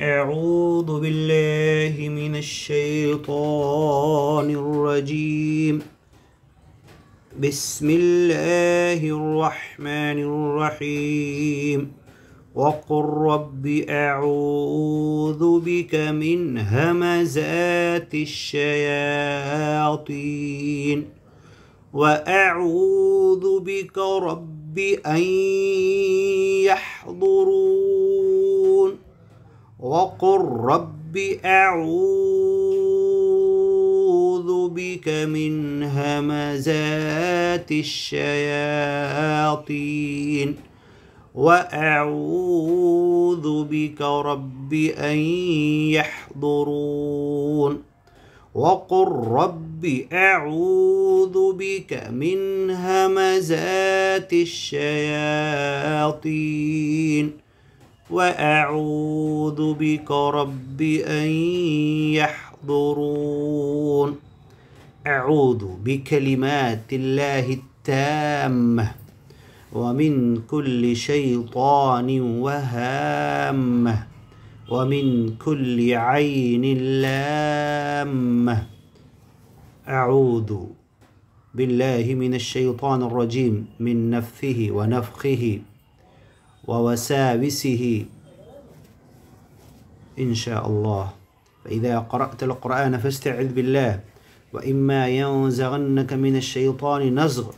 أعوذ بالله من الشيطان الرجيم. بسم الله الرحمن الرحيم. وقل رب أعوذ بك من همزات الشياطين وأعوذ بك رب أن يحضرون. وقل رب أعوذ بك من همزات الشياطين وأعوذ بك رب أن يحضرون. وقل رب أعوذ بك من همزات الشياطين وأعوذ بك رب أن يحضرون. أعوذ بكلمات الله التامة ومن كل شيطان وهامة ومن كل عين لامة. أعوذ بالله من الشيطان الرجيم من نفثه ونفخه ووساوسه إن شاء الله. فإذا قرأت القرآن فاستعذ بالله، وإما ينزغنك من الشيطان نزغ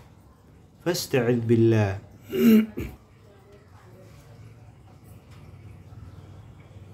فاستعذ بالله.